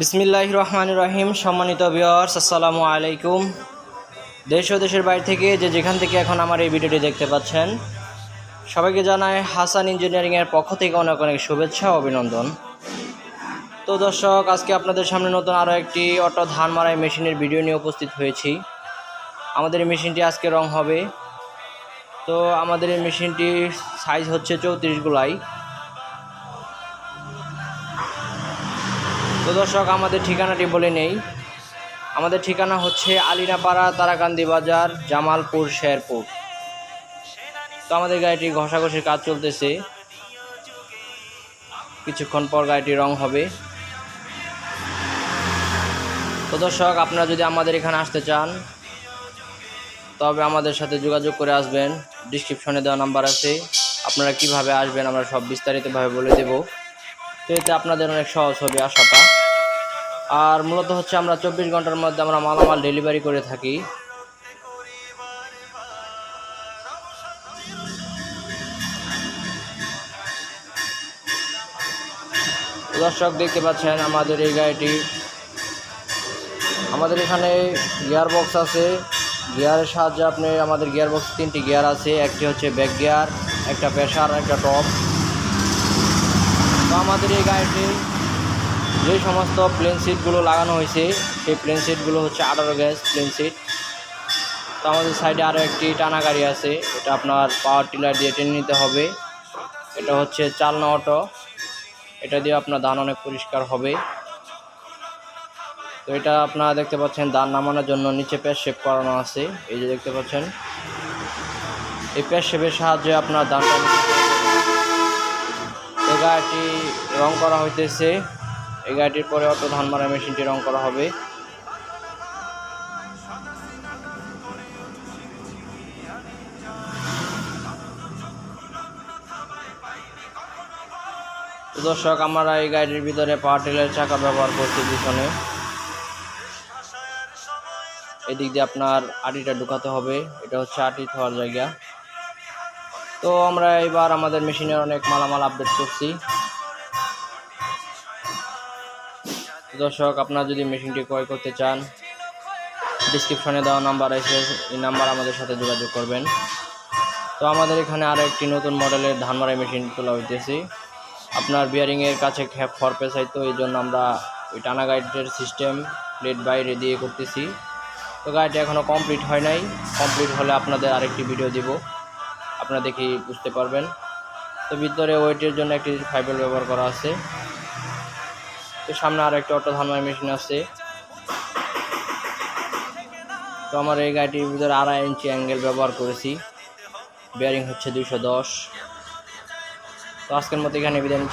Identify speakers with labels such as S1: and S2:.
S1: বিসমিল্লাহির রহমানির রহিম। সম্মানিত ভিউয়ার্স, আসসালামু আলাইকুম। দেশ ও দেশের বাইরে থেকে যেখান থেকে এখন আমার এই ভিডিওটি দেখতে পাচ্ছেন, সবাইকে জানাই হাসান ইঞ্জিনিয়ারিংয়ের পক্ষ থেকে অনেক অনেক শুভেচ্ছা ও অভিনন্দন। তো দর্শক, আজকে আপনাদের সামনে নতুন আরও একটি অটো ধান মারাই মেশিনের ভিডিও নিয়ে উপস্থিত হয়েছি। আমাদের এই মেশিনটি আজকে রং হবে। তো আমাদের এই মেশিনটির সাইজ হচ্ছে 34 গোলাই। তো দর্শক, আমাদের ঠিকানাটি বলে নেই। আমাদের ঠিকানা হচ্ছে আলিনাপাড়া, তারাকান্দি বাজার, জামালপুর, শেরপুর। তো আমাদের গাড়িটি ঘষাঘষির কাজ চলতেছে, কিছুক্ষণ পর গাড়িটি রং হবে। তো দর্শক, আপনারা যদি আমাদের এখানে আসতে চান তবে আমাদের সাথে যোগাযোগ করে আসবেন। ডিসক্রিপশনে দেওয়া নাম্বার আছে, আপনারা কিভাবে আসবেন আমরা সব বিস্তারিতভাবে বলে দেব। তো এতে আপনাদের অনেক সহজ হবে আসাটা। আর মূলত হচ্ছে আমরা 24 ঘন্টার মধ্যে আমরা মালামাল ডেলিভারি করে থাকি। দর্শক, দেখতে পাচ্ছেন আমাদের এই গাড়িটি, আমাদের এখানে গিয়ার বক্স আছে। গিয়ারের সাহায্যে আপনি আমাদের গিয়ার বক্স 3টি গিয়ার আছে, একটি হচ্ছে ব্যাক গিয়ার, একটা প্রেসার, একটা টপ। তো আমাদের এই গাড়িটি যে সমস্ত প্লেন সিটগুলো লাগানো হয়েছে সেই প্লেন সিটগুলো হচ্ছে 18 গ্যাস প্লেন সিট। তো আমাদের সাইডে আরও একটি টানা গাড়ি আছে, এটা আপনার পাওয়ার টিলার দিয়ে টেনে নিতে হবে। এটা হচ্ছে চালনা অটো, এটা দিয়ে আপনার ধান অনেক পরিষ্কার হবে। তো এটা আপনারা দেখতে পাচ্ছেন ধান নামানোর জন্য নিচে প্যাচ শেপ করানো আছে, এই যে দেখতে পাচ্ছেন। এই প্যাচ শেপের সাহায্যে আপনার ধানটা তো গাড়িটি রং করা হইতেছে। এই গাড়িটির পরে অটো ধান মারা মেশিনটি রং করা হবে। তো দর্শক, আমরা এই গাড়ির ভিতরে পাওয়ার টিলার চাকা ব্যবহার করছি পিছনে। এদিক দিয়ে আপনার আটিটা ঢুকাতে হবে, এটা হচ্ছে আটি থোয়ার জায়গা। তো আমরা এবার আমাদের মেশিনের অনেক মালামাল আপডেট করছি। দর্শক, আপনারা যদি মেশিনটি ক্রয় করতে চান, ডিসক্রিপশনে দেওয়া নাম্বার আছে, এই নাম্বার আমাদের সাথে যোগাযোগ করবেন। তো আমাদের এখানে আরও একটি নতুন মডেলের ধান মারাই মেশিন তোলা হইতেছে। আপনার বিয়ারিংয়ের কাছে খড় পেঁচাইতো, এই জন্য আমরা ওই টানা গাইডের সিস্টেম প্লেট বাইরে দিয়ে করতেছি। তো গাড়িটা এখনও কমপ্লিট হয় নাই, কমপ্লিট হলে আপনাদের আরেকটি ভিডিও দিব, আপনারা দেখি বুঝতে পারবেন। তো ভিতরে ওয়েটের জন্য একটি ফাইবার ব্যবহার করা আছে। তো সামনে আর একটা অটো ধান মারাই মেশিন আছে। তো আমার এই গাড়িটির ভিতরে 2.5 ইঞ্চি অ্যাঙ্গেল ব্যবহার করেছি, বিয়ারিং হচ্ছে 210। তো আজকের মতো এখানে বিদায় নিচ্ছি।